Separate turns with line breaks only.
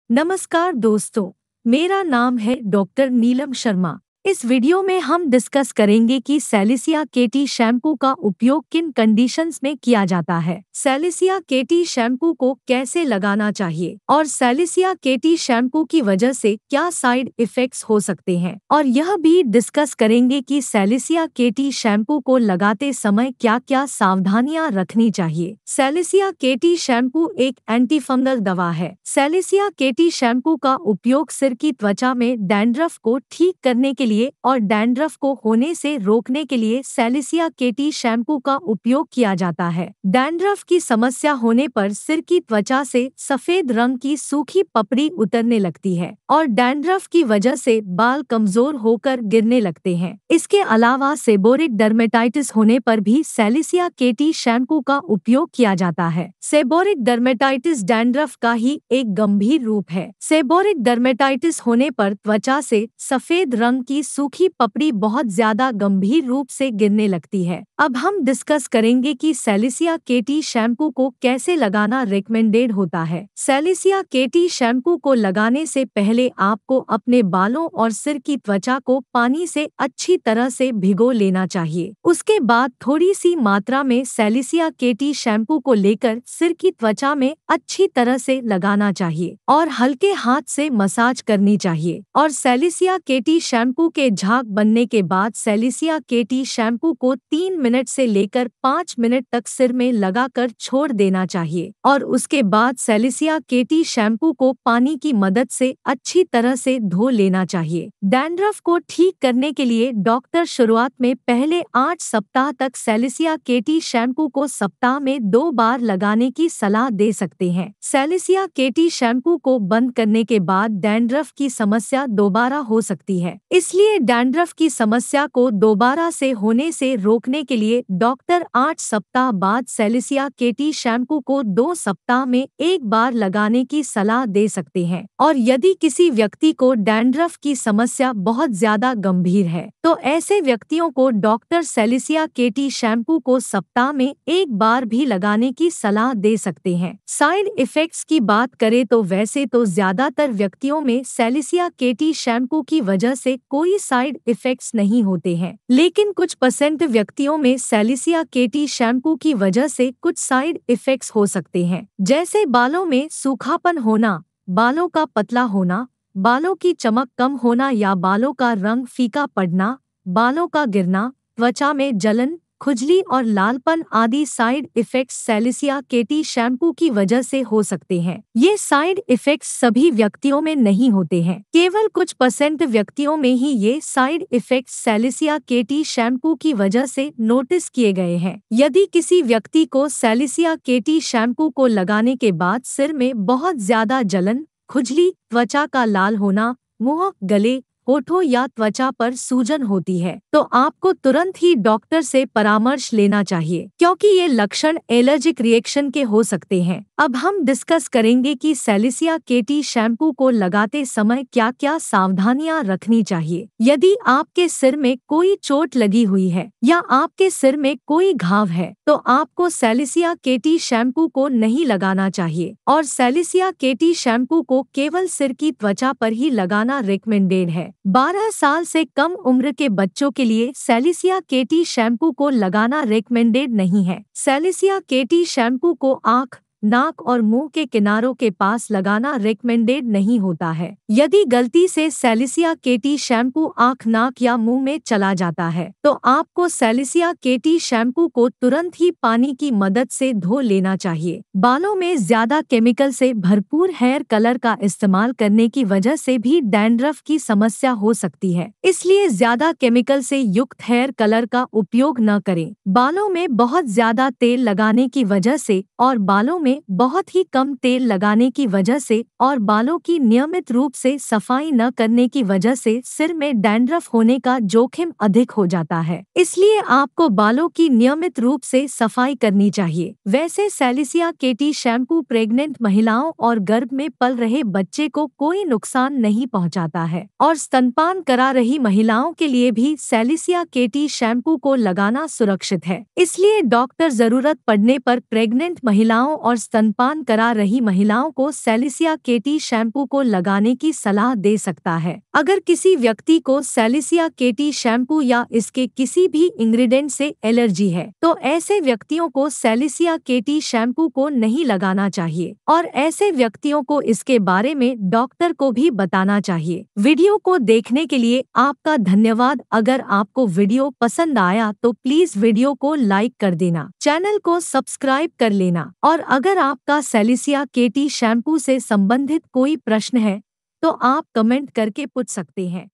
नमस्कार दोस्तों, मेरा नाम है डॉक्टर नीलम शर्मा। इस वीडियो में हम डिस्कस करेंगे कि सैलिसिया केटी शैम्पू का उपयोग किन कंडीशंस में किया जाता है, सैलिसिया केटी शैम्पू को कैसे लगाना चाहिए और सैलिसिया केटी शैम्पू की वजह से क्या साइड इफेक्ट्स हो सकते हैं, और यह भी डिस्कस करेंगे कि सैलिसिया केटी शैम्पू को लगाते समय क्या क्या सावधानियां रखनी चाहिए। सैलिसिया केटी शैम्पू एक एंटीफंगल दवा है। सैलिसिया केटी शैम्पू का उपयोग सिर की त्वचा में डैंड्रफ को ठीक करने के लिए और डैंड्रफ को होने से रोकने के लिए सैलिसिया केटी शैम्पू का उपयोग किया जाता है। डैंड्रफ की समस्या होने पर सिर की त्वचा से सफेद रंग की सूखी पपड़ी उतरने लगती है और डैंड्रफ की वजह से बाल कमजोर होकर गिरने लगते हैं। इसके अलावा सेबोरिक डर्मेटाइटिस होने पर भी सैलिसिया केटी शैम्पू का उपयोग किया जाता है। सेबोरिक डर्मेटाइटिस डैंड्रफ का ही एक गंभीर रूप है। सेबोरिक डर्मेटाइटिस होने पर त्वचा से सफेद रंग की सूखी पपड़ी बहुत ज्यादा गंभीर रूप से गिरने लगती है। अब हम डिस्कस करेंगे कि सैलिसिया केटी शैम्पू को कैसे लगाना रिकमेंडेड होता है। सैलिसिया केटी शैम्पू को लगाने से पहले आपको अपने बालों और सिर की त्वचा को पानी से अच्छी तरह से भिगो लेना चाहिए। उसके बाद थोड़ी सी मात्रा में सैलिसिया केटी शैम्पू को लेकर सिर की त्वचा में अच्छी तरह से लगाना चाहिए और हल्के हाथ से मसाज करनी चाहिए। और सैलिसिया केटी शैम्पू के झाग बनने के बाद सैलिसिया केटी शैम्पू को 3 मिनट से लेकर 5 मिनट तक सिर में लगाकर छोड़ देना चाहिए और उसके बाद सैलिसिया केटी शैम्पू को पानी की मदद से अच्छी तरह से धो लेना चाहिए। डैंड्रफ को ठीक करने के लिए डॉक्टर शुरुआत में पहले 8 सप्ताह तक सैलिसिया केटी शैम्पू को सप्ताह में 2 बार लगाने की सलाह दे सकते हैं। सैलिसिया केटी शैम्पू को बंद करने के बाद डैंड्रफ की समस्या दोबारा हो सकती है, इसलिए डैंड्रफ की समस्या को दोबारा से होने से रोकने के लिए डॉक्टर 8 सप्ताह बाद सैलिसिया केटी शैम्पू को 2 सप्ताह में 1 बार लगाने की सलाह दे सकते हैं। और यदि किसी व्यक्ति को डैंड्रफ की समस्या बहुत ज्यादा गंभीर है तो ऐसे व्यक्तियों को डॉक्टर सैलिसिया केटी शैम्पू को सप्ताह में 1 बार भी लगाने की सलाह दे सकते हैं। साइड इफेक्ट्स की बात करें तो वैसे तो ज्यादातर व्यक्तियों में सैलिसिया केटी शैम्पू की वजह से कोई साइड इफेक्ट्स नहीं होते हैं, लेकिन कुछ % व्यक्तियों में सैलिसिया केटी शैम्पू की वजह से कुछ साइड इफेक्ट्स हो सकते हैं, जैसे बालों में सूखापन होना, बालों का पतला होना, बालों की चमक कम होना या बालों का रंग फीका पड़ना, बालों का गिरना, त्वचा में जलन, खुजली और लालपन आदि साइड इफेक्ट्स सैलिसिया केटी शैम्पू की वजह से हो सकते हैं। ये साइड इफेक्ट्स सभी व्यक्तियों में नहीं होते हैं, केवल कुछ % व्यक्तियों में ही ये साइड इफेक्ट्स सैलिसिया केटी शैम्पू की वजह से नोटिस किए गए हैं। यदि किसी व्यक्ति को सैलिसिया केटी शैम्पू को लगाने के बाद सिर में बहुत ज्यादा जलन, खुजली, त्वचा का लाल होना, मुंह, गले, होठों या त्वचा पर सूजन होती है तो आपको तुरंत ही डॉक्टर से परामर्श लेना चाहिए, क्योंकि ये लक्षण एलर्जिक रिएक्शन के हो सकते हैं। अब हम डिस्कस करेंगे कि सैलिसिया केटी शैम्पू को लगाते समय क्या क्या सावधानियां रखनी चाहिए। यदि आपके सिर में कोई चोट लगी हुई है या आपके सिर में कोई घाव है तो आपको सैलिसिया केटी शैम्पू को नहीं लगाना चाहिए और सैलिसिया केटी शैम्पू को केवल सिर की त्वचा पर ही लगाना रिकमेंडेड है। 12 साल से कम उम्र के बच्चों के लिए सैलिसिया केटी शैम्पू को लगाना रिकमेंडेड नहीं है। सैलिसिया केटी शैम्पू को आँख, नाक और मुंह के किनारों के पास लगाना रिकमेंडेड नहीं होता है। यदि गलती से सैलिसिया केटी शैम्पू आँख, नाक या मुंह में चला जाता है तो आपको सैलिसिया केटी शैम्पू को तुरंत ही पानी की मदद से धो लेना चाहिए। बालों में ज्यादा केमिकल से भरपूर हेयर कलर का इस्तेमाल करने की वजह से भी डैंड्रफ की समस्या हो सकती है, इसलिए ज्यादा केमिकल से युक्त हेयर कलर का उपयोग न करें। बालों में बहुत ज्यादा तेल लगाने की वजह से और बालों में बहुत ही कम तेल लगाने की वजह से और बालों की नियमित रूप से सफाई न करने की वजह से सिर में डैंड्रफ होने का जोखिम अधिक हो जाता है, इसलिए आपको बालों की नियमित रूप से सफाई करनी चाहिए। वैसे सैलिसिया केटी शैम्पू प्रेग्नेंट महिलाओं और गर्भ में पल रहे बच्चे को कोई नुकसान नहीं पहुंचाता है और स्तनपान करा रही महिलाओं के लिए भी सैलिसिया केटी शैम्पू को लगाना सुरक्षित है, इसलिए डॉक्टर जरूरत पड़ने पर प्रेग्नेंट महिलाओं और और स्तनपान करा रही महिलाओं को सैलिसिया केटी शैम्पू को लगाने की सलाह दे सकता है। अगर किसी व्यक्ति को सैलिसिया केटी शैम्पू या इसके किसी भी इंग्रेडिएंट से एलर्जी है तो ऐसे व्यक्तियों को सैलिसिया केटी शैम्पू को नहीं लगाना चाहिए और ऐसे व्यक्तियों को इसके बारे में डॉक्टर को भी बताना चाहिए। वीडियो को देखने के लिए आपका धन्यवाद। अगर आपको वीडियो पसंद आया तो प्लीज वीडियो को लाइक कर देना, चैनल को सब्सक्राइब कर लेना और अगर आपका सैलिसिया केटी शैम्पू से संबंधित कोई प्रश्न है तो आप कमेंट करके पूछ सकते हैं।